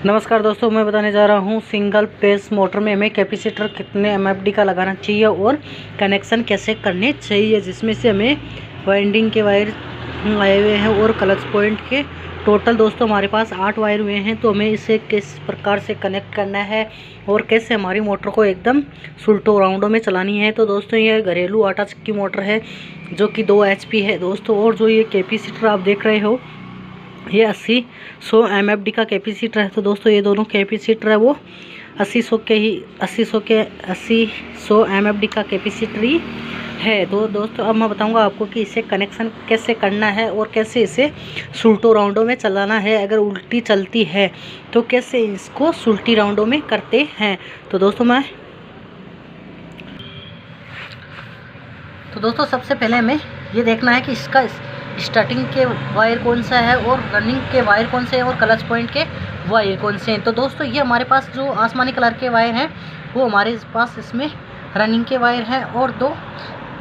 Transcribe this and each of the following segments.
नमस्कार दोस्तों, मैं बताने जा रहा हूँ सिंगल फेस मोटर में हमें कैपेसिटर कितने एमएफडी का लगाना चाहिए और कनेक्शन कैसे करने चाहिए, जिसमें से हमें वाइंडिंग के वायर आए हुए हैं और क्लच पॉइंट के टोटल दोस्तों हमारे पास 8 वायर हुए हैं। तो हमें इसे किस प्रकार से कनेक्ट करना है और कैसे हमारी मोटर को एकदम सुल्टो राउंडों में चलानी है। तो दोस्तों ये घरेलू आटा चक्की मोटर है जो कि 2 HP है दोस्तों। और जो ये कैपेसिटर आप देख रहे हो ये 80-100 MFD का कैपेसिटर है। तो दोस्तों ये दोनों कैपेसिटर है वो 80-100 MFD का कैपेसिटर ही है। तो दोस्तों अब मैं बताऊंगा आपको कि इसे कनेक्शन कैसे करना है और कैसे इसे सुल्टो राउंडों में चलाना है। अगर उल्टी चलती है तो कैसे इसको सुल्टी राउंडों में करते हैं। तो दोस्तों सबसे पहले हमें ये देखना है कि इसका स्टार्टिंग के वायर कौन सा है और रनिंग के वायर कौन से हैं और क्लच पॉइंट के वायर कौन से हैं। तो दोस्तों ये हमारे पास जो आसमानी कलर के वायर हैं वो हमारे पास इसमें रनिंग के वायर हैं और 2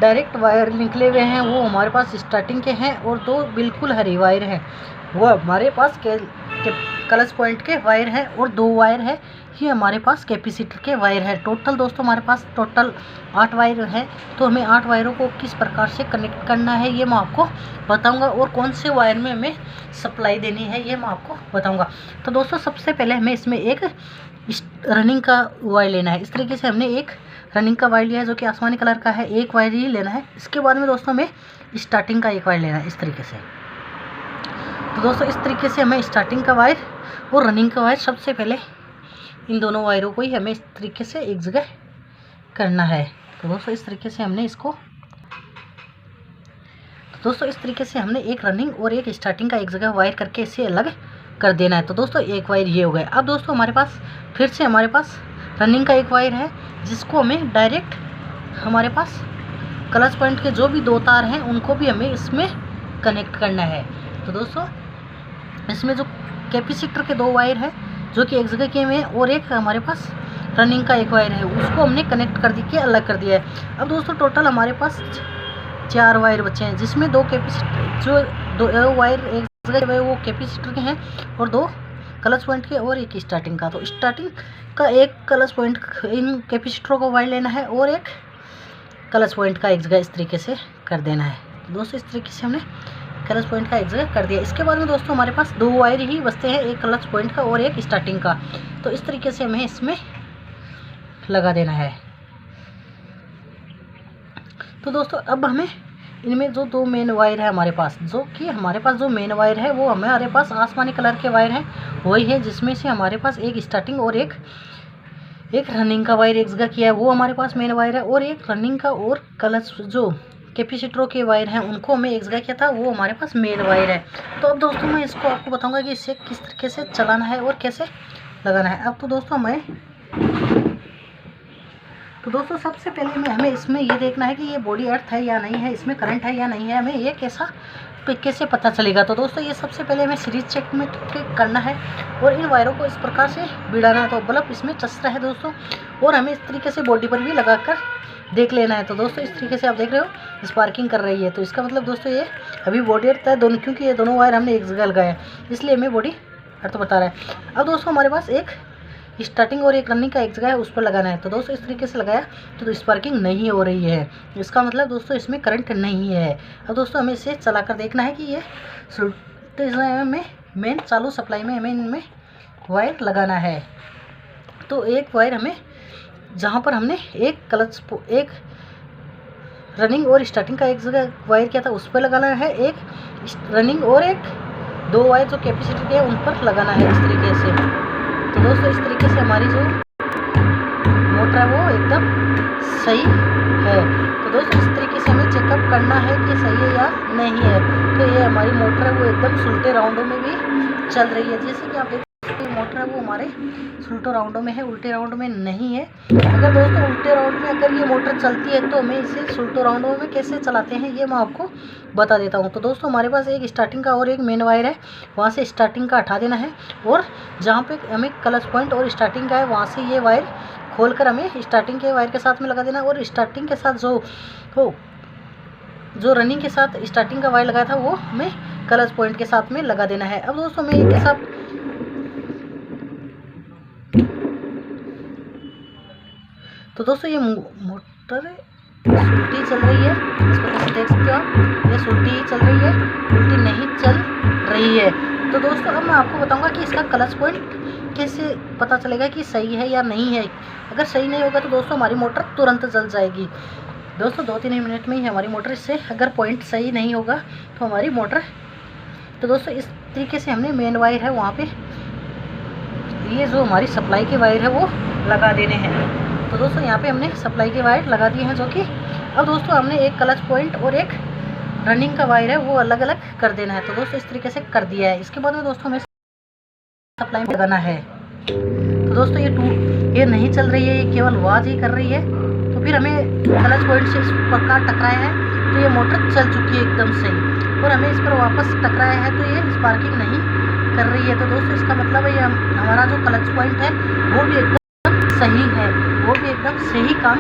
डायरेक्ट वायर निकले हुए हैं वो हमारे पास स्टार्टिंग के हैं और 2 बिल्कुल हरी वायर हैं वो हमारे पास क्लच पॉइंट के वायर हैं और 2 वायर है ये हमारे पास कैपेसिटर के वायर है। टोटल दोस्तों हमारे पास टोटल 8 वायर है। तो हमें 8 वायरों को किस प्रकार से कनेक्ट करना है ये मैं आपको बताऊंगा और कौन से वायर में हमें सप्लाई देनी है ये मैं आपको बताऊंगा। तो दोस्तों सबसे पहले हमें इसमें एक रनिंग का वायर लेना है। इस तरीके से हमने एक रनिंग का वायर लिया है जो कि आसमानी कलर का है, एक वायर ही लेना है। इसके बाद में दोस्तों हमें स्टार्टिंग का एक वायर लेना है इस तरीके से। तो दोस्तों इस तरीके से हमें स्टार्टिंग का वायर और रनिंग का वायर सबसे पहले इन दोनों वायरों को ही हमें इस तरीके से एक जगह करना है। तो दोस्तों इस तरीके से हमने एक रनिंग और एक स्टार्टिंग का एक जगह वायर करके इसे अलग कर देना है। तो दोस्तों एक वायर ये हो गया। अब दोस्तों हमारे पास फिर से हमारे पास रनिंग का एक वायर है जिसको हमें डायरेक्ट हमारे पास क्लच पॉइंट के जो भी 2 तार हैं उनको भी हमें इसमें कनेक्ट करना है। तो दोस्तों इसमें जो कैपेसिटर के 2 वायर है जो कि एक जगह किए हुए हैं और एक हमारे पास रनिंग का एक वायर है उसको हमने कनेक्ट कर दी के अलग कर दिया है। अब दोस्तों टोटल हमारे पास 4 वायर बचे हैं जिसमें 2 कैपेसिटर जो 2 वायर एक जगह वो कैपेसिटर के हैं और 2 क्लच पॉइंट के और एक स्टार्टिंग का। तो स्टार्टिंग का एक क्लच पॉइंट इन कैपेसिटरों को वायर लेना है और एक क्लच पॉइंट का एक जगह इस तरीके से कर देना है। तो दोस्तों इस तरीके से हमने क्लच पॉइंट का एक जगह कर दिया। इसके बाद में दोस्तों हमारे पास 2 वायर ही बचते हैं, एक क्लच पॉइंट का और एक स्टार्टिंग का। तो इस तरीके से हमें इसमें लगा देना है। तो दोस्तों अब हमें इनमें जो 2 मेन वायर है हमारे पास जो मेन वायर है वो हमारे पास आसमानी कलर के वायर हैं वही है जिसमें से हमारे पास एक स्टार्टिंग और एक रनिंग का वायर एक जगह किया है वो हमारे पास मेन वायर है और एक रनिंग का और क्लच जो कैपेसिटरों के वायर हैं उनको हमें एक जगह किया था वो हमारे पास मेन वायर है। तो अब दोस्तों मैं इसको आपको बताऊंगा कि इसे किस तरीके से चलाना है और कैसे लगाना है। अब तो दोस्तों सबसे पहले हमें इसमें ये देखना है कि ये बॉडी अर्थ है या नहीं है, इसमें करंट है या नहीं है, हमें ये कैसे पता चलेगा। तो दोस्तों ये सबसे पहले हमें सीरीज चेक में करना है और इन वायरों को इस प्रकार से भिड़ाना है। तो बल्ब इसमें चस रहा है दोस्तों और हमें इस तरीके से बॉडी पर भी लगाकर देख लेना है। तो दोस्तों इस तरीके से आप देख रहे हो स्पार्किंग कर रही है। तो इसका मतलब दोस्तों ये अभी बॉडी अर्थ है दोनों, क्योंकि ये दोनों वायर हमने एक जगह लगाया है इसलिए हमें बॉडी अर्थ बता रहा है। अब दोस्तों हमारे पास एक स्टार्टिंग और एक रनिंग का एक जगह है उस पर लगाना है। तो दोस्तों इस तरीके से लगाया तो स्पार्किंग नहीं हो रही है, इसका मतलब दोस्तों इसमें करंट नहीं है। अब दोस्तों हमें इसे चला कर देखना है कि ये में मेन चालू सप्लाई में हमें इनमें वायर लगाना है। तो एक वायर हमें जहाँ पर हमने एक रनिंग और स्टार्टिंग का एक जगह वायर किया था उस पर लगाना है, एक रनिंग और 2 वायर जो कैपेसिटर के उन पर लगाना है इस तरीके से। तो दोस्तों इस तरीके से हमारी जो मोटर है वो एकदम सही है। तो दोस्तों इस तरीके से हमें चेकअप करना है कि सही है या नहीं है। तो ये हमारी मोटर है वो एकदम सुल्टे राउंडों में भी चल रही है। जैसे कि आप देख सकते हैं मोटर है वो हमारे सुल्टे राउंडों में है, उल्टे राउंड में नहीं है। अगर दोस्तों उल्टे राउंड में अगर ये मोटर चलती है तो हमें इसे सुल्टे राउंडों में कैसे चलाते हैं ये मैं आपको बता देता हूँ। तो दोस्तों हमारे पास एक स्टार्टिंग का और एक मेन वायर है, वहाँ से स्टार्टिंग का हटा देना है और जहाँ पे हमें क्लच पॉइंट और स्टार्टिंग का है वहाँ से ये वायर खोलकर हमें स्टार्टिंग के वायर के साथ में लगा देना और स्टार्टिंग के साथ जो रनिंग के साथ स्टार्टिंग का वायर लगाया था वो हमें क्लच पॉइंट के साथ में लगा देना है। अब दोस्तों हमें एक तो दोस्तों ये मोटर उल्टी चल रही है, इस वजह से देख सकते हो आप, ये उल्टी ही चल रही है, उल्टी नहीं चल रही है। तो दोस्तों अब मैं आपको बताऊंगा कि इसका क्लच पॉइंट कैसे पता चलेगा कि सही है या नहीं है। अगर सही नहीं होगा तो दोस्तों हमारी मोटर तुरंत जल जाएगी। दोस्तों 2-3 मिनट में ही हमारी मोटर इससे अगर पॉइंट सही नहीं होगा तो हमारी मोटर, तो दोस्तों इस तरीके से हमने मेन वायर है वहाँ पे ये जो हमारी सप्लाई के वायर है वो लगा देने हैं। तो दोस्तों यहाँ पे हमने सप्लाई के वायर लगा दिए हैं, जो कि अब दोस्तों हमने एक क्लच पॉइंट और एक रनिंग का वायर है वो अलग अलग कर देना है। तो दोस्तों इस तरीके से कर दिया है। इसके बाद में दोस्तों हमें सप्लाई में लगाना है। तो दोस्तों ये नहीं चल रही है, ये केवल आवाज़ ही कर रही है। तो फिर हमें क्लच पॉइंट से इस प्रकार टकराया है तो ये मोटर चल चुकी है एकदम सही, और हमें इस पर वापस टकराया है तो ये स्पार्किंग नहीं कर रही है। तो दोस्तों इसका मतलब है हमारा जो क्लच पॉइंट है वो भी एकदम सही है, वो भी एकदम सही काम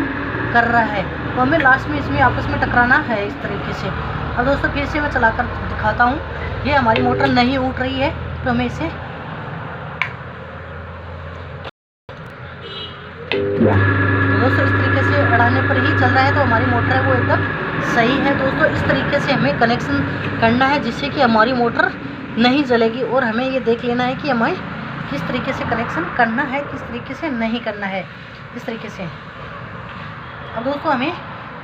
कर रहा है। तो हमें लास्ट में इसमें आपस में टकराना है इस तरीके से। अब दोस्तों फिर से मैं चलाकर दिखाता हूँ। ये हमारी मोटर नहीं उठ रही है तो हमें इसे दोस्तों इस तरीके से अड़ाने पर ही चल रहा है तो हमारी मोटर है वो एकदम सही है। दोस्तों इस तरीके से हमें कनेक्शन करना है जिससे कि हमारी मोटर नहीं जलेगी, और हमें ये देख लेना है कि हमें किस तरीके से कनेक्शन करना है, किस तरीके से नहीं करना है, इस तरीके से। अब दोस्तों हमें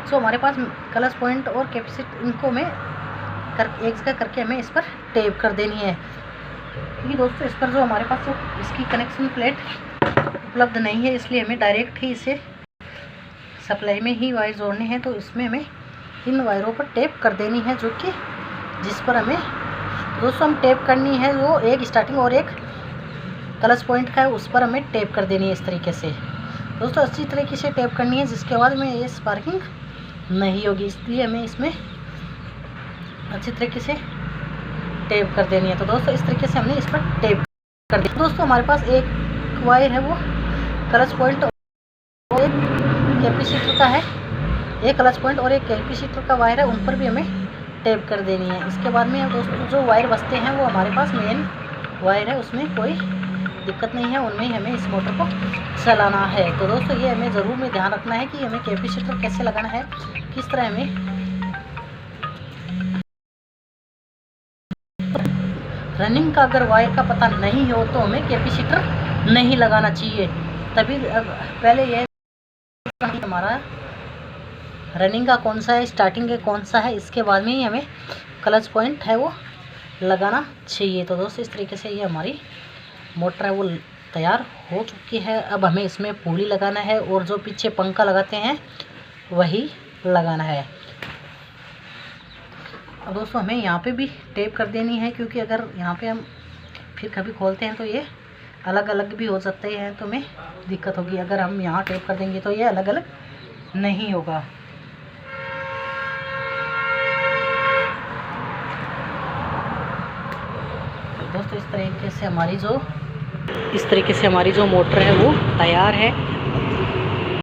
जो हमारे पास क्लच पॉइंट और कैपेसिटर इनको हमें एक जगह करके हमें इस पर टेप कर देनी है, क्योंकि दोस्तों इस पर जो हमारे पास जो इसकी कनेक्शन प्लेट उपलब्ध नहीं है, इसलिए हमें डायरेक्ट ही इसे सप्लाई में ही वायर जोड़ने हैं। तो इसमें हमें इन वायरों पर टेप कर देनी है, जो कि जिस पर हमें दोस्तों हम टेप करनी है वो एक स्टार्टिंग और एक क्लच पॉइंट का है, उस पर हमें टेप कर देनी है इस तरीके से। दोस्तों अच्छी तरीके से टेप करनी है, जिसके बाद में ये स्पार्किंग नहीं होगी, इसलिए हमें इसमें अच्छी तरीके से टेप कर देनी है। तो दोस्तों इस तरीके से हमने इस पर टेप कर दिया। दोस्तों हमारे पास एक वायर है वो क्लच पॉइंट और एक कैपेसिटर का है, एक क्लच पॉइंट और एक कैपेसिटर का वायर है, उन पर भी हमें टेप कर देनी है। इसके बाद में दोस्तों जो वायर बचते हैं वो हमारे पास मेन वायर है, उसमें कोई दिक्कत नहीं है, उनमें ही हमें इस मोटर को चलाना है। तो दोस्तों ये हमें ज़रूर में ध्यान रखना है कि हमें कैपेसिटर कैसे लगाना है, किस तरह हमें रनिंग का अगर वायर का पता नहीं हो तो हमें कैपेसिटर नहीं लगाना चाहिए। तभी पहले यह हमारा रनिंग का कौन सा है, स्टार्टिंग का कौन सा है, इसके बाद में ही हमें क्लच पॉइंट है वो लगाना चाहिए। तो दोस्तों इस तरीके से ये हमारी मोटर है वो तैयार हो चुकी है। अब हमें इसमें पुली लगाना है और जो पीछे पंखा लगाते हैं वही लगाना है। अब दोस्तों हमें यहाँ पे भी टेप कर देनी है, क्योंकि अगर यहाँ पे हम फिर कभी खोलते हैं तो ये अलग अलग भी हो सकते हैं, तो हमें दिक्कत होगी। अगर हम यहाँ टेप कर देंगे तो ये अलग अलग नहीं होगा। दोस्तों इस तरीके से हमारी जो मोटर है वो तैयार है।